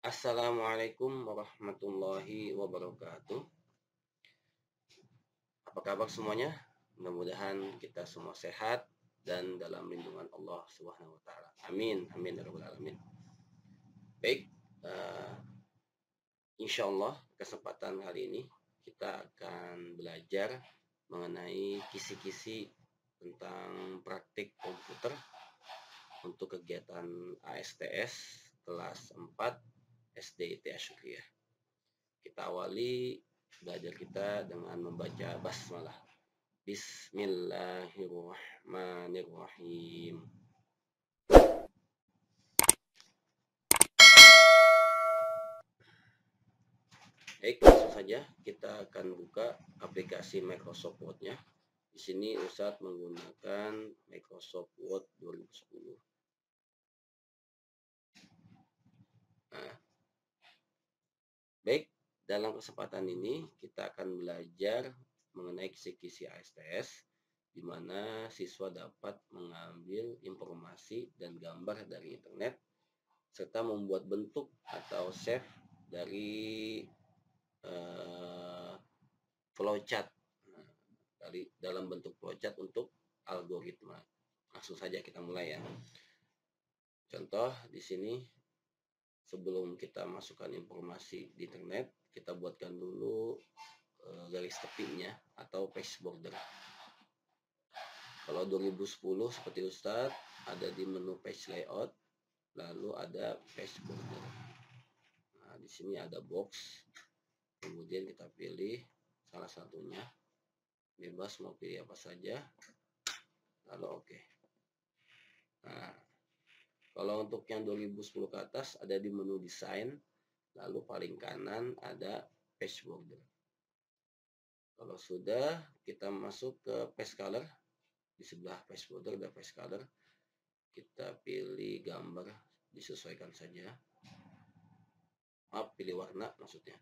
Assalamualaikum warahmatullahi wabarakatuh. Apa kabar semuanya? Mudah-mudahan kita semua sehat dan dalam lindungan Allah Subhanahu wa taala. Amin, amin ya rabbal alamin. Baik, uh, insya Allah kesempatan kali ini kita akan belajar mengenai kisi-kisi tentang praktik komputer untuk kegiatan ASTS kelas 4 SD ITS Syukriyah. Kita awali belajar kita dengan membaca basmalah. Bismillahirrahmanirrahim. Baik, langsung saja kita akan buka aplikasi Microsoft Word-nya. Di sini Ustadz menggunakan Microsoft Word 2010. Nah, baik, dalam kesempatan ini kita akan belajar mengenai kisi-kisi ASTS, di mana siswa dapat mengambil informasi dan gambar dari internet serta membuat bentuk atau save dari flowchart dari dalam bentuk flowchart untuk algoritma. Langsung saja kita mulai ya. Contoh di sini, sebelum kita masukkan informasi di internet, kita buatkan dulu garis tepinya atau page border. Kalau 2010 seperti Ustadz ada di menu page layout, lalu ada page border. Nah, di sini ada box. Kemudian kita pilih salah satunya, bebas mau pilih apa saja, lalu oke. Nah, kalau untuk yang 2010 ke atas ada di menu desain, lalu paling kanan ada page border. Kalau sudah, kita masuk ke page color. Di sebelah page border ada page color. Kita pilih gambar, disesuaikan saja. Maaf, pilih warna maksudnya.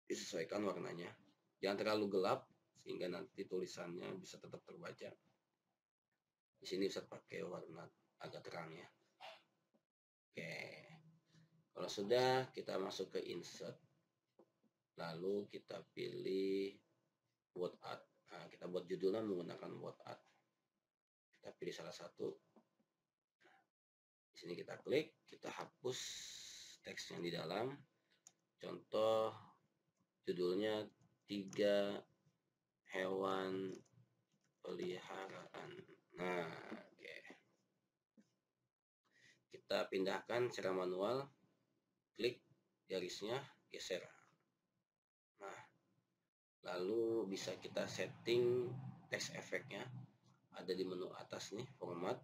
Disesuaikan warnanya. Jangan terlalu gelap sehingga nanti tulisannya bisa tetap terbaca. Di sini bisa pakai warna agak terang ya. Oke. Kalau sudah, kita masuk ke insert. Lalu kita pilih word art. Nah, kita buat judulnya menggunakan word art. Kita pilih salah satu. Di sini kita klik, kita hapus teks yang di dalam. Contoh judulnya 3 hewan peliharaan. Nah, oke. Kita pindahkan secara manual, klik garisnya, geser. Nah, lalu bisa kita setting text efeknya. Ada di menu atas nih, format,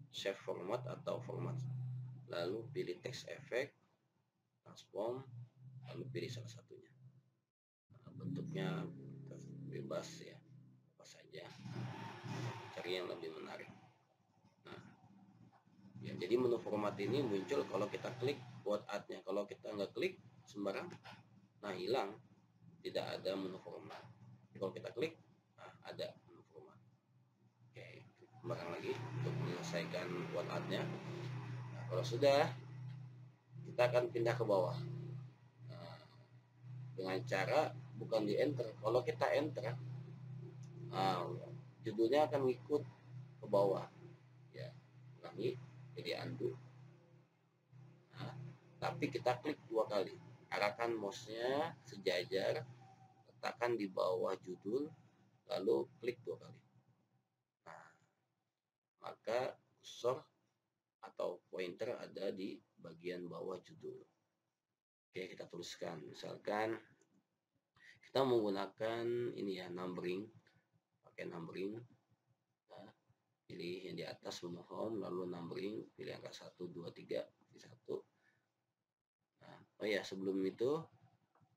save format atau format. Lalu pilih text effect, transform, lalu pilih salah satunya. Nah, bentuknya bebas ya, apa saja. Cari yang lebih menarik. Nah, ya, jadi menu format ini muncul kalau kita klik word art-nya. Kalau kita nggak klik sembarang, nah hilang, tidak ada menu format. Kalau kita klik, nah ada menu format. Oke, kembali lagi untuk menyelesaikan word art-nya. Nah, kalau sudah, kita akan pindah ke bawah. Nah, dengan cara bukan di enter. Kalau kita enter, nah, judulnya akan ngikut ke bawah. Ya, ulangi, jadi undo. Nah, tapi kita klik 2 kali. Arahkan mouse-nya sejajar, letakkan di bawah judul, lalu klik 2 kali. Nah, maka kursor atau pointer ada di bagian bawah judul. Oke, kita tuliskan. Misalkan kita menggunakan ini ya, numbering. Pakai numbering. Nah, pilih yang di atas menu home, lalu numbering, pilih angka 1, 2, 3, pilih 1. Nah, oh ya, sebelum itu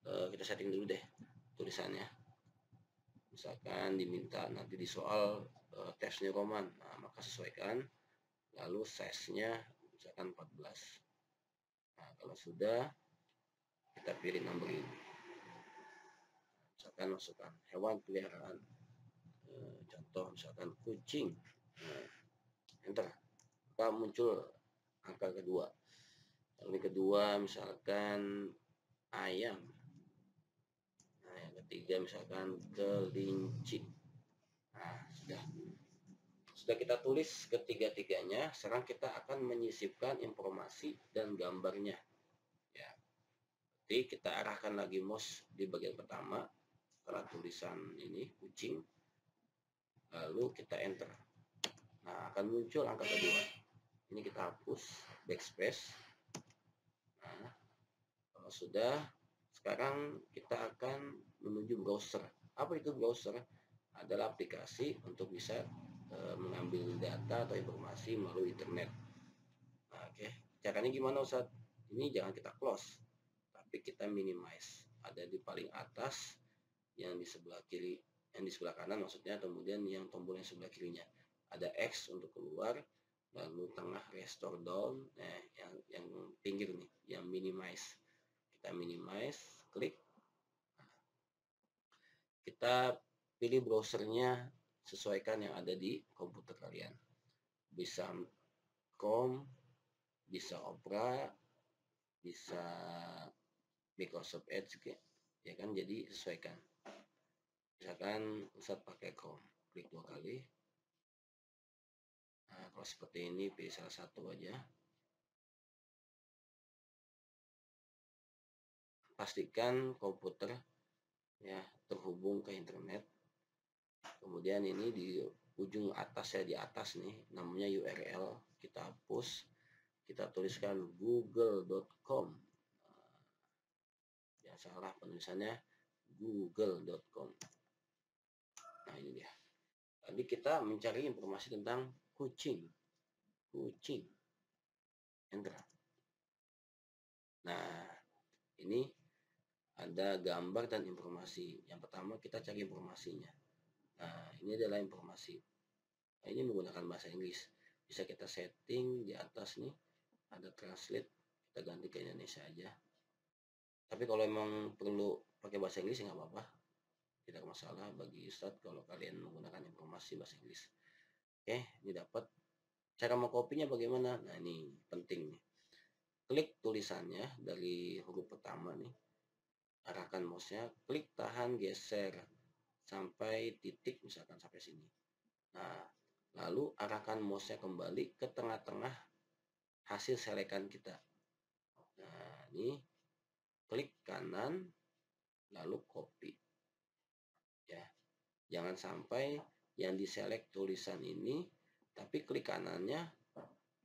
kita setting dulu deh tulisannya. Misalkan diminta nanti di soal teksnya Roman, nah, maka sesuaikan. Lalu size-nya misalkan 14. Nah, kalau sudah, kita pilih numbering. Misalkan masukkan hewan peliharaan. Contoh misalkan kucing. Nah, enter. Maka muncul angka kedua. Lalu yang kedua misalkan ayam. Nah, yang ketiga misalkan kelinci. Nah, sudah kita tulis ketiga-tiganya, sekarang kita akan menyisipkan informasi dan gambarnya. Ya, jadi kita arahkan lagi mouse di bagian pertama setelah tulisan ini kucing, lalu kita enter. Nah, akan muncul angka kedua. Ini kita hapus, backspace. Nah, kalau sudah, sekarang kita akan menuju browser. Apa itu browser? Adalah aplikasi untuk bisa mengambil data atau informasi melalui internet. Nah, oke. Caranya gimana Ustaz? Ini jangan kita close, tapi kita minimize. Ada di paling atas, yang di sebelah kiri, yang di sebelah kanan maksudnya, kemudian yang tombol yang sebelah kirinya. Ada X untuk keluar, lalu tengah restore down, nah yang pinggir nih, yang minimize. Kita minimize, klik. Kita pilih browsernya, sesuaikan yang ada di komputer kalian. Bisa Chrome, bisa Opera, bisa Microsoft Edge, ya kan, jadi sesuaikan. Misalkan Ustaz pakai Chrome, klik 2 kali. Nah, kalau seperti ini pilih salah satu aja. Pastikan komputer ya terhubung ke internet. Kemudian ini di ujung atas ya, di atas nih namanya URL, kita hapus, kita tuliskan google.com. Jangan salah penulisannya, google.com. Nah, ini dia. Tadi kita mencari informasi tentang kucing. Enter. Nah, ini ada gambar dan informasi. Yang pertama kita cari informasinya. Nah, ini adalah informasi. Nah, ini menggunakan bahasa Inggris. Bisa kita setting di atas nih, ada translate, kita ganti ke Indonesia aja. Tapi kalau emang perlu pakai bahasa Inggris nggak apa-apa, tidak masalah bagi Ustadz kalau kalian menggunakan informasi bahasa Inggris. Oke, ini dapat. Cara mau kopinya bagaimana? Nah, ini penting nih. Klik tulisannya dari huruf pertama nih, arahkan mouse-nya, klik tahan geser sampai titik, misalkan sampai sini. Nah, lalu arahkan mouse-nya kembali ke tengah-tengah hasil selekan kita. Nah, ini klik kanan lalu copy. Ya. Jangan sampai yang diselect tulisan ini tapi klik kanannya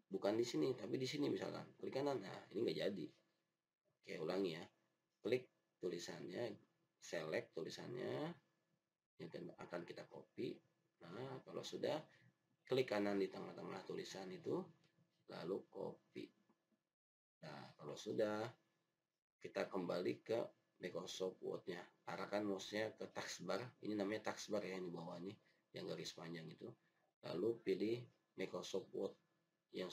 bukan di sini tapi di sini, misalkan klik kanan. Nah, ini nggak jadi. Oke, ulangi ya. Klik tulisannya, select tulisannya yang akan kita copy. Nah, kalau sudah, klik kanan di tengah-tengah tulisan itu lalu copy. Nah, kalau sudah, kita kembali ke Microsoft Word-nya. Arahkan mouse-nya ke taskbar. Ini namanya taskbar ya, yang di bawah nih, yang garis panjang itu. Lalu pilih Microsoft Word yang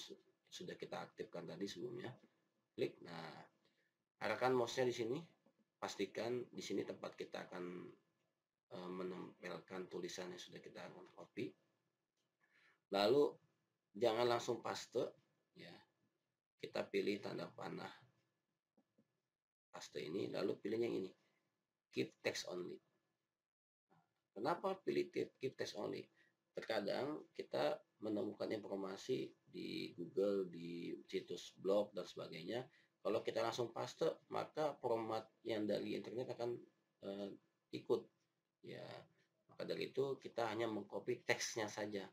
sudah kita aktifkan tadi sebelumnya. Klik. Nah, arahkan mouse-nya di sini. Pastikan di sini tempat kita akan menempelkan tulisan yang sudah kita akan copy. Lalu jangan langsung paste ya. Kita pilih tanda panah paste ini, lalu pilih yang ini, keep text only. Kenapa pilih keep text only? Terkadang kita menemukan informasi di Google, di situs blog dan sebagainya. Kalau kita langsung paste, maka format yang dari internet akan ikut ya. Maka dari itu kita hanya mengcopy teksnya saja.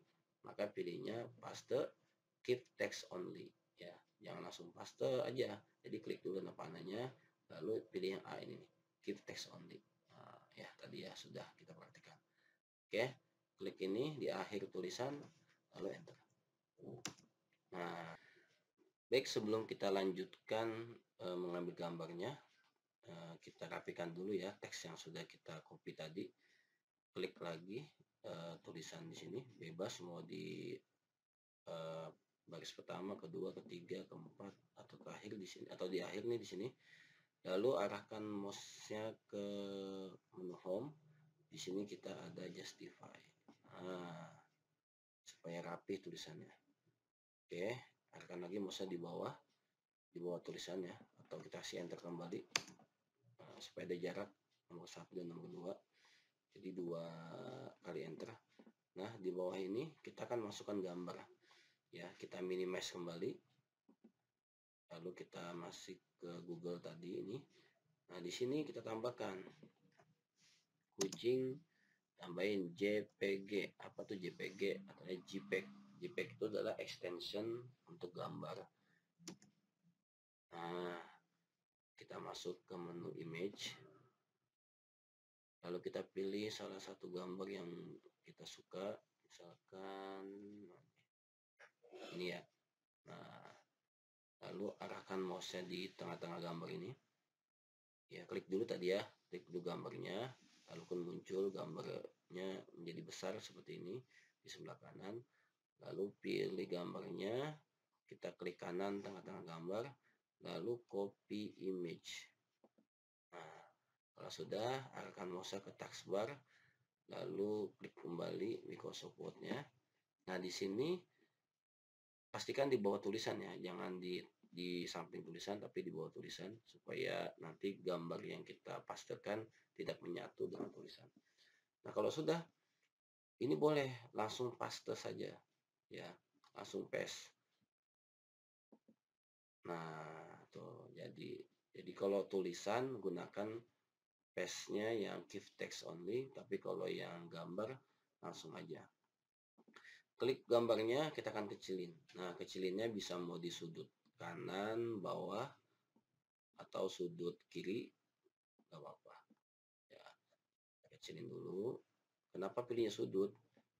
Maka pilihnya paste keep text only ya. Jangan langsung paste aja. Jadi klik dulu tanda panahnya, lalu pilih yang A ini nih, keep text only. Nah, ya tadi ya sudah kita praktikkan. Oke, klik ini di akhir tulisan lalu enter. Nah, baik, sebelum kita lanjutkan mengambil gambarnya, kita rapikan dulu ya teks yang sudah kita copy tadi. Klik lagi tulisan di sini, bebas mau di baris pertama, kedua, ketiga, keempat, atau terakhir di sini, atau di akhir nih di sini. Lalu arahkan mouse-nya ke menu home. Di sini kita ada justify. Nah, supaya rapi tulisannya. Oke, arahkan lagi mouse-nya di bawah. di bawah tulisannya, atau kita kasih enter kembali supaya ada jarak nomor 1 dan nomor 2, jadi 2 kali enter. Nah, di bawah ini kita akan masukkan gambar ya, kita minimize kembali, lalu kita masuk ke Google tadi ini. Nah, di sini kita tambahkan kucing, tambahin JPG. Apa tuh JPG atau JPEG? JPEG itu adalah extension untuk gambar. Nah, kita masuk ke menu image, lalu kita pilih salah satu gambar yang kita suka, misalkan ini ya. Nah, lalu arahkan mouse-nya di tengah-tengah gambar ini ya, klik dulu tadi ya, klik dulu gambarnya, lalu kan muncul gambarnya menjadi besar seperti ini di sebelah kanan, lalu pilih gambarnya, kita klik kanan tengah-tengah gambar, lalu copy image. Nah, kalau sudah, arahkan mouse ke taskbar, lalu klik kembali Microsoft Word-nya. Nah, di sini pastikan di bawah tulisan ya, jangan di samping tulisan tapi di bawah tulisan, supaya nanti gambar yang kita pastekan tidak menyatu dengan tulisan. Nah, kalau sudah, ini boleh langsung paste saja ya, langsung paste. Nah, tuh jadi kalau tulisan gunakan paste-nya yang keep text only, tapi kalau yang gambar langsung aja. Klik gambarnya, kita akan kecilin. Nah, kecilinnya bisa mau di sudut kanan, bawah, atau sudut kiri, nggak apa-apa. Ya, kecilin dulu. Kenapa pilihnya sudut?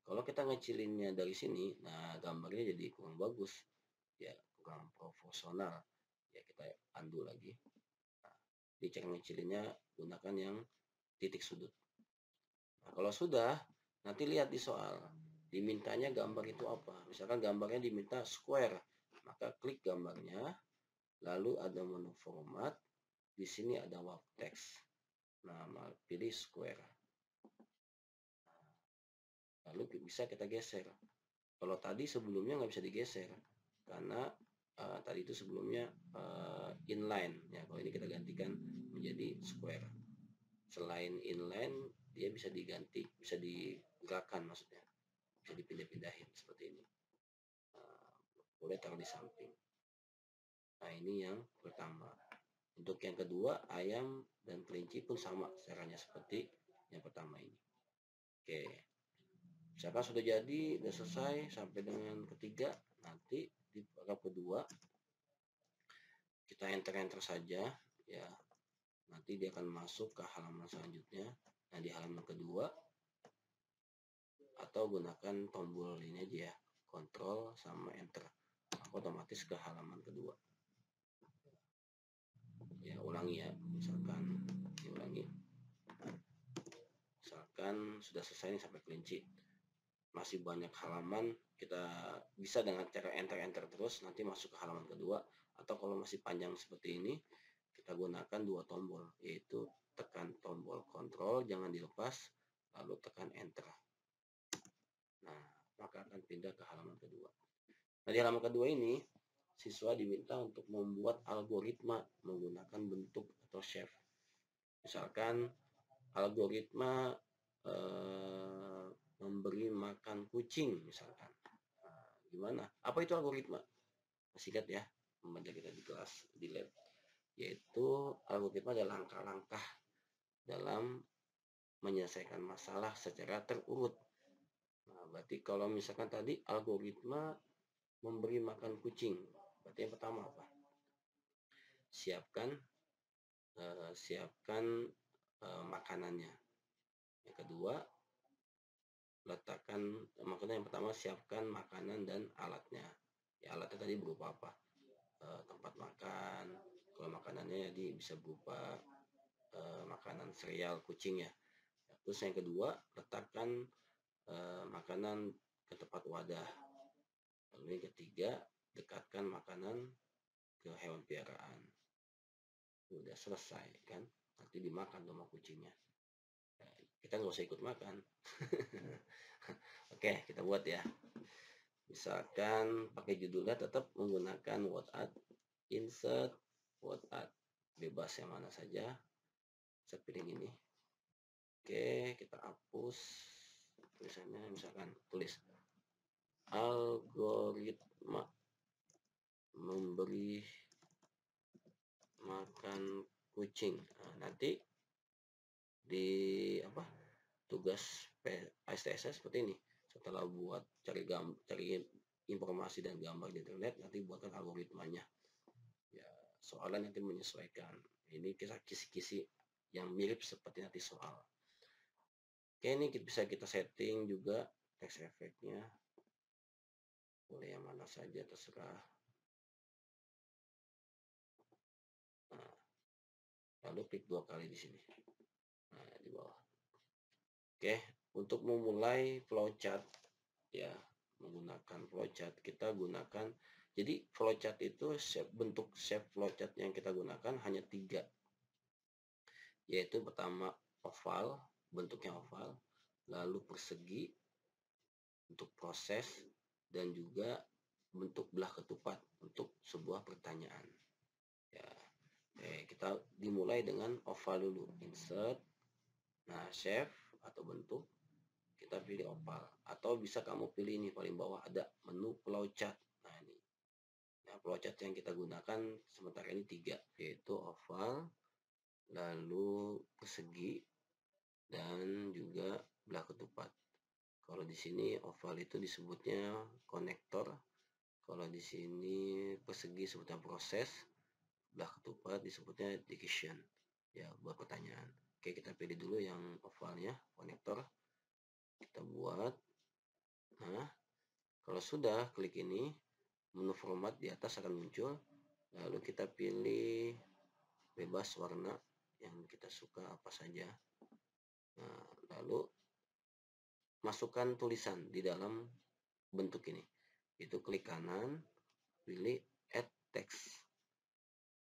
Kalau kita ngecilinnya dari sini, nah gambarnya jadi kurang bagus, ya kurang proporsional. Ya, kita undo lagi. Nah, di cara ngecilinnya gunakan yang titik sudut. Nah, kalau sudah, nanti lihat di soal, dimintanya gambar itu apa. Misalkan gambarnya diminta square, maka klik gambarnya, lalu ada menu format, di sini ada wrap text. Nah, pilih square. Lalu bisa kita geser. Kalau tadi sebelumnya nggak bisa digeser, karena tadi itu sebelumnya inline. Ya, kalau ini kita gantikan menjadi square. Selain inline, dia bisa diganti, bisa digerakkan maksudnya. Bisa dipindah-pindahin seperti ini. Boleh taruh di samping. Nah, ini yang pertama. Untuk yang kedua, ayam dan kelinci pun sama caranya seperti yang pertama ini. Oke. Misalkan sudah jadi, sudah selesai sampai dengan ketiga, nanti di paragraf kedua kita enter saja ya. Nanti dia akan masuk ke halaman selanjutnya. Nah, di halaman kedua atau gunakan tombol ini aja ya, Ctrl sama enter, otomatis ke halaman kedua. Ya, ulangi ya, misalkan diulangi. Misalkan sudah selesai nih sampai kelinci, masih banyak halaman, kita bisa dengan cara enter terus nanti masuk ke halaman kedua. Atau kalau masih panjang seperti ini, kita gunakan 2 tombol, yaitu tekan tombol Ctrl, jangan dilepas, lalu tekan enter. Nah, maka akan pindah ke halaman kedua. Nah, di halaman kedua ini siswa diminta untuk membuat algoritma menggunakan bentuk atau shape. Misalkan algoritma memberi makan kucing misalkan. Nah, gimana? Apa itu algoritma? Singkat ya, membaca kita di kelas di lab. Yaitu algoritma adalah langkah-langkah dalam menyelesaikan masalah secara terurut. Nah, berarti kalau misalkan tadi algoritma memberi makan kucing, berarti yang pertama apa? Siapkan makanannya. Yang kedua, letakkan, maksudnya yang pertama siapkan makanan dan alatnya. Ya, alatnya tadi berupa apa? Tempat makan. Kalau makanannya jadi bisa berupa makanan sereal kucing ya. Terus yang kedua, letakkan makanan ke tempat wadah. Lalu yang ketiga, dekatkan makanan ke hewan piaraan. Udah selesai kan, nanti dimakan sama kucingnya. Nah, kita nggak usah ikut makan. Oke, kita buat ya. Misalkan pakai judulnya tetap menggunakan WhatsApp, insert word art, bebas yang mana saja. Saya pilih ini. Oke, kita hapus tulisannya, misalkan tulis algoritma memberi makan kucing. Nah, nanti di tugas STSS seperti ini. Setelah buat cari informasi dan gambar di internet, nanti buatkan algoritmanya. Ya, soalnya nanti menyesuaikan. Ini kisah kisi-kisi yang mirip seperti nanti soal. Oke, ini bisa kita setting juga text efeknya. Boleh yang mana saja, terserah. Nah, lalu klik 2 kali di sini. Nah, di bawah. Oke, untuk memulai flowchart ya, menggunakan flowchart kita gunakan. Jadi flowchart itu bentuk shape flowchart yang kita gunakan hanya 3. Yaitu pertama oval, bentuknya oval, lalu persegi untuk proses, dan juga bentuk belah ketupat untuk sebuah pertanyaan. Ya, kita dimulai dengan oval dulu, insert, nah shape atau bentuk, kita pilih oval, atau bisa kamu pilih ini paling bawah ada menu flowchart. Nah ini, nah flowchart yang kita gunakan sementara ini 3, yaitu oval, lalu persegi, dan juga belah ketupat. Kalau di sini oval itu disebutnya konektor, kalau di sini persegi disebutnya proses, belah ketupat disebutnya diction, ya buat pertanyaan. Oke, kita pilih dulu yang ovalnya, konektor, kita buat. Nah, kalau sudah, klik ini, menu format di atas akan muncul, lalu kita pilih bebas warna yang kita suka apa saja. Nah, lalu masukkan tulisan di dalam bentuk ini. Itu klik kanan, pilih add text.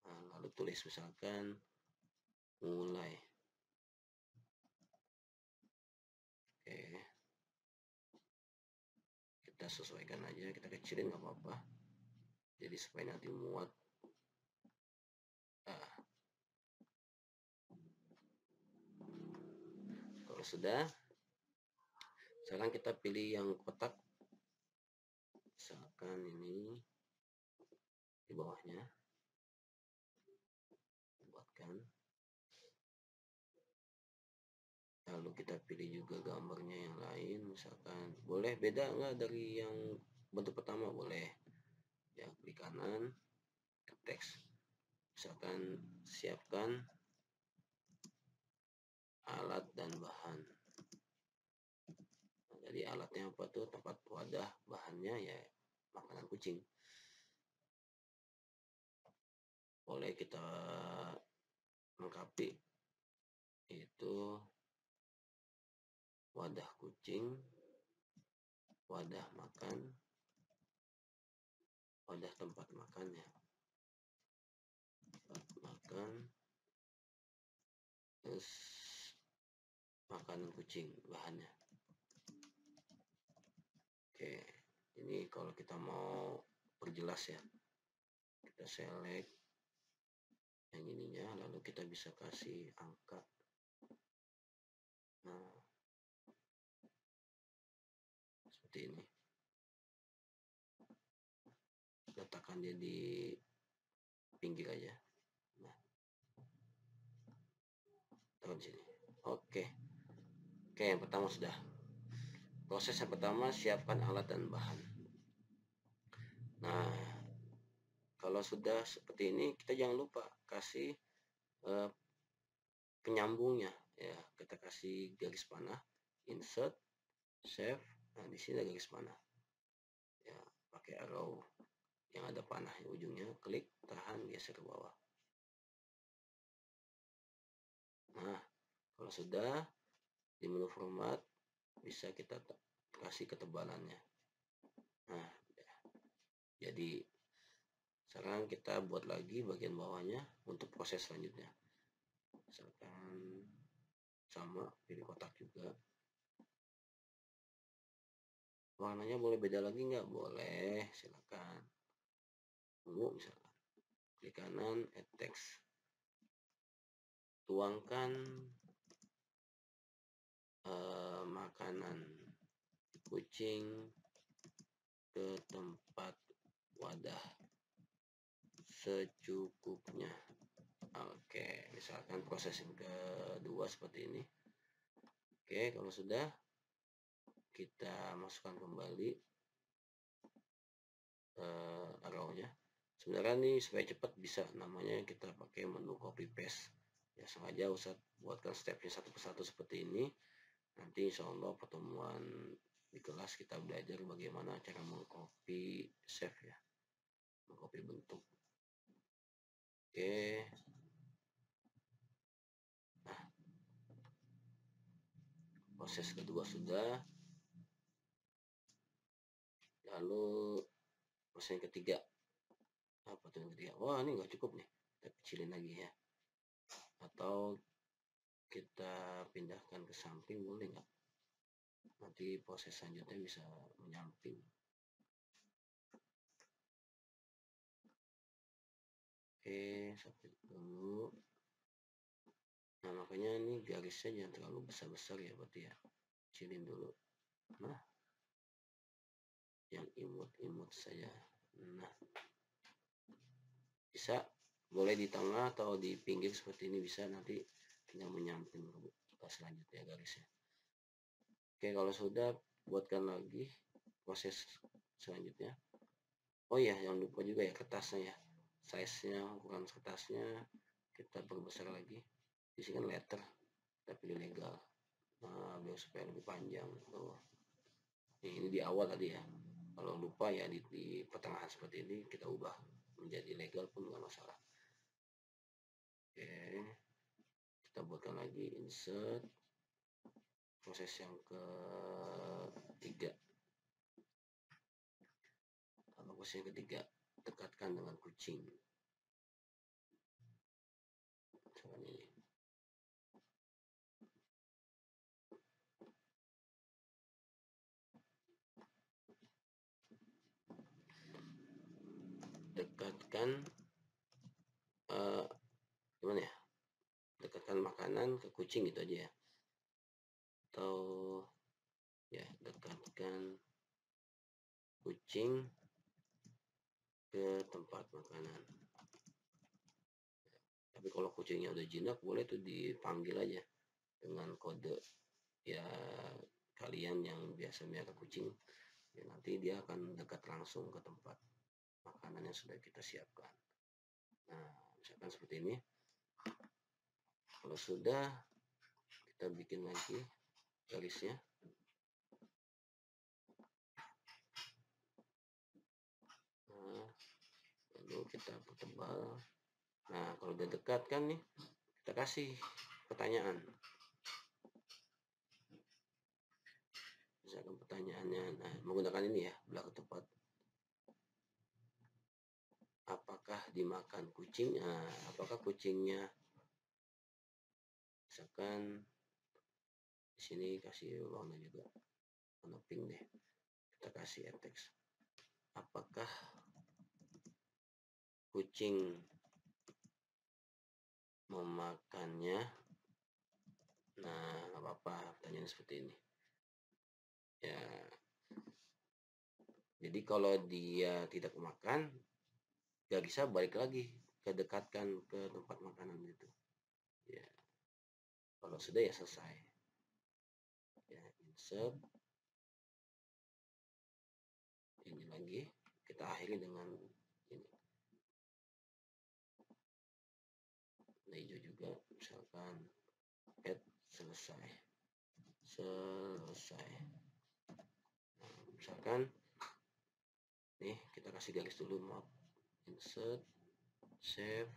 Nah, lalu tulis misalkan mulai. Oke. Kita sesuaikan aja, kita kecilin nggak apa-apa. Jadi supaya nanti muat. Nah, kalau sudah, sekarang kita pilih yang kotak. Misalkan ini di bawahnya. Buatkan. Lalu kita pilih juga gambarnya yang lain, misalkan boleh beda nggak dari yang bentuk pertama, boleh ya, klik kanan, ke teks, misalkan siapkan alat dan bahan. Nah, jadi alatnya apa tuh, tempat wadah, bahannya ya makanan kucing. Boleh kita lengkapi, itu wadah kucing, wadah makan, wadah tempat makannya, tempat makan, terus makanan kucing bahannya. Oke, ini kalau kita mau perjelas ya, kita select yang ininya, lalu kita bisa kasih angka. Nah, seperti ini. Letakkan dia di pinggir aja. Nah, taruh di sini. Oke. Oke, yang pertama sudah. Proses yang pertama, siapkan alat dan bahan. Nah, kalau sudah seperti ini, kita jangan lupa kasih penyambungnya ya. Kita kasih garis panah, insert, save. Nah, di sini ada garis panah ya, pakai arrow yang ada panah di ujungnya, klik, tahan, geser ke bawah. Nah, kalau sudah, di menu format bisa kita kasih ketebalannya. Nah, jadi sekarang kita buat lagi bagian bawahnya untuk proses selanjutnya. Misalkan sama, pilih kotak juga. Warnanya boleh beda lagi nggak? Boleh, silakan. Ungu misalkan. klik kanan, add text. Tuangkan makanan kucing ke tempat wadah secukupnya. Oke, misalkan proses yang kedua seperti ini. Oke, kalau sudah, kita masukkan kembali arrownya. Sebenarnya nih supaya cepat bisa, namanya kita pakai menu copy paste. Ya, sengaja Ustaz buatkan stepnya satu persatu seperti ini. Nanti insya Allah pertemuan di kelas kita belajar bagaimana cara mengcopy save ya, mengcopy bentuk. Oke. Nah, proses kedua sudah. Lalu proses yang ketiga. Apa tuh yang ketiga? Wah, ini nggak cukup nih. Kita kecilin lagi ya. Atau kita pindahkan ke samping, boleh nggak? Nanti proses selanjutnya bisa menyamping. Oke, sampai dulu. Nah, makanya ini garisnya jangan terlalu besar-besar ya, berarti ya. Kecilin dulu. Nah, yang imut-imut saja. Nah, bisa, boleh di tengah atau di pinggir seperti ini bisa, nanti tinggal menyamping ke selanjutnya garisnya. Oke, kalau sudah, buatkan lagi proses selanjutnya. Oh iya, jangan lupa juga ya kertasnya ya, size-nya, ukuran kertasnya kita perbesar lagi. Di sini kan letter, kita pilih legal. Nah, biar supaya lebih panjang. Tuh. Ini di awal tadi ya. Kalau lupa ya di pertengahan seperti ini kita ubah menjadi legal pun nggak masalah. Oke, kita buatkan lagi insert. Proses yang ketiga. Proses yang ketiga, dekatkan dengan kucing. Seperti ini. Dekatkan gimana ya, dekatkan makanan ke kucing gitu aja ya, atau ya dekatkan kucing ke tempat makanan. Tapi kalau kucingnya udah jinak, boleh tuh dipanggil aja dengan kode ya, kalian yang biasa melihara kucing ya, nanti dia akan dekat langsung ke tempat makanan yang sudah kita siapkan. Nah, misalkan seperti ini. Kalau sudah, kita bikin lagi garisnya. Nah, lalu kita pertebal. Nah, kalau udah dekat kan nih, kita kasih pertanyaan. Misalkan pertanyaannya, nah, menggunakan ini ya, belakang tepat. Apakah dimakan kucing? Nah, apakah kucingnya? Misalkan di sini kasih warna juga, warna pink deh. Kita kasih teks. Apakah kucing memakannya? Nah, nggak apa-apa pertanyaan seperti ini. Ya, jadi kalau dia tidak makan, gak bisa balik lagi kedekatkan ke tempat makanan itu. Ya, kalau sudah ya selesai. Ya, insert. Ini lagi kita akhiri dengan ini. Nah, hijau juga, misalkan add selesai. Nah, misalkan nih kita kasih garis dulu, map, insert, save.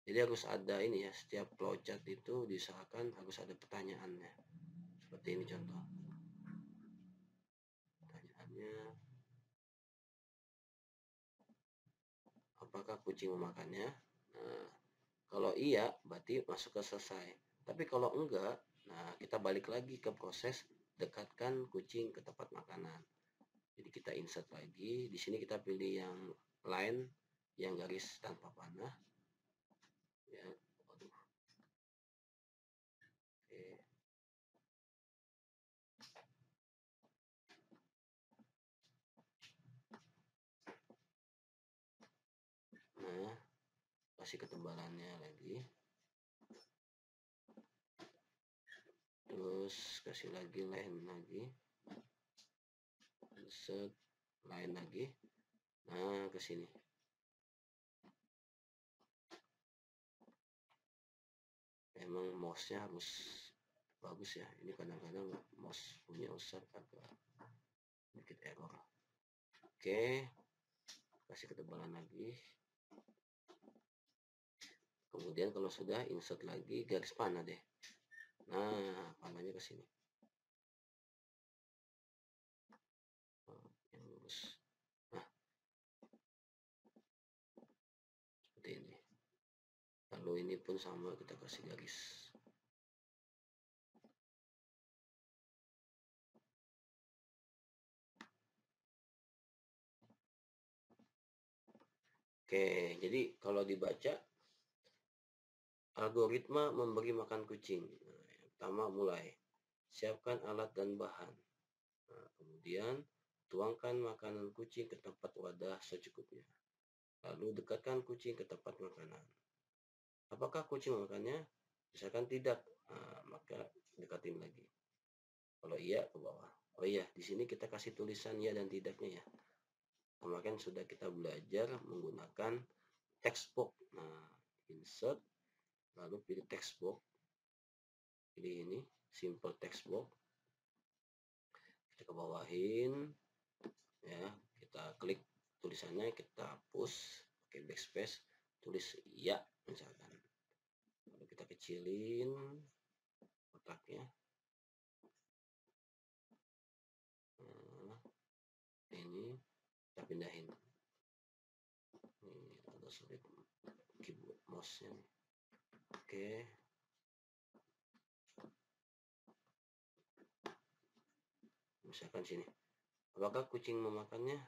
Jadi harus ada ini ya, setiap flowchart itu diusahakan harus ada pertanyaannya. Seperti ini contoh. Pertanyaannya, apakah kucing memakannya? Nah, kalau iya berarti masuk ke selesai. Tapi kalau enggak, nah kita balik lagi ke proses dekatkan kucing ke tempat makanan. Jadi kita insert lagi. Di sini kita pilih yang line yang garis tanpa panah ya. Waduh. Oke. Nah, kasih ketebalannya lagi, terus kasih lagi line lagi, set line lagi. Nah, ke sini. Emang mouse-nya harus bagus ya. Ini kadang-kadang mouse punya Ustaz agak sedikit error. Oke, kasih ketebalan lagi. Kemudian kalau sudah, insert lagi garis panah deh. Nah, panahnya ke sini. Yang lurus. Nah, seperti ini. Lalu ini pun sama, kita kasih garis. Oke, jadi kalau dibaca, algoritma memberi makan kucing. Nah, yang pertama mulai, siapkan alat dan bahan. Nah, kemudian tuangkan makanan kucing ke tempat wadah secukupnya. Lalu dekatkan kucing ke tempat makanan. Apakah kucing memakannya? Misalkan tidak, nah, maka dekatin lagi. Kalau iya, ke bawah. Oh iya, di sini kita kasih tulisan ya dan tidaknya ya. Kemarin sudah kita belajar menggunakan text box. Nah, insert, lalu pilih text box. Pilih ini, simple text box. Kita ke bawahin, ya. Kita klik tulisannya, kita hapus, pakai backspace, tulis ya misalkan. Lalu kita kecilin kotaknya. Nah, ini kita pindahin. Ini agak sulit keyboard mouse-nya nih. Oke. Misalkan sini. Apakah kucing memakannya?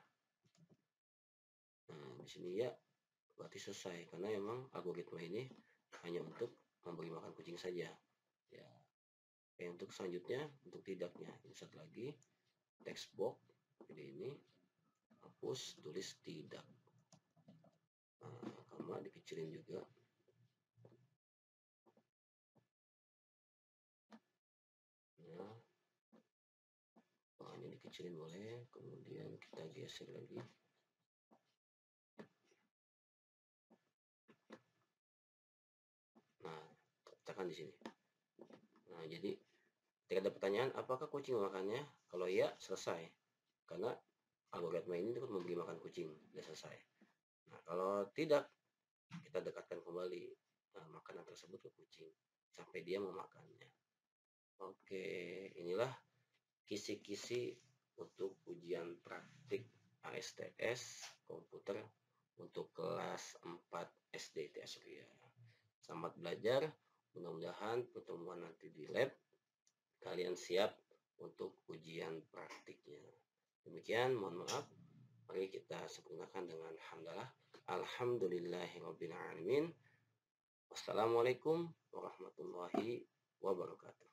Nah, di sini ya, berarti selesai karena memang algoritma ini hanya untuk memberi makan kucing saja. Ya. Oke, untuk selanjutnya, untuk tidaknya, insert lagi text box, pilih ini, hapus, tulis tidak. Nah, koma dikecilin juga. Nah, bahannya dikecilin boleh, kemudian kita geser lagi. Nah, tekan di sini. Nah, jadi ketika ada pertanyaan, apakah kucing memakannya? Kalau iya, selesai. Karena algoritma ini untuk memberi makan kucing, sudah selesai. Nah, kalau tidak, kita dekatkan kembali makanan tersebut ke kucing sampai dia memakannya. Oke, inilah kisi-kisi untuk ujian praktik ASTS komputer untuk kelas 4 SD TS Ria. Selamat belajar, mudah-mudahan pertemuan nanti di lab kalian siap untuk ujian praktiknya. Demikian, mohon maaf. Mari kita sempurnakan dengan hamdalah. Alhamdulillahirabbil alamin. Wassalamualaikum warahmatullahi wabarakatuh.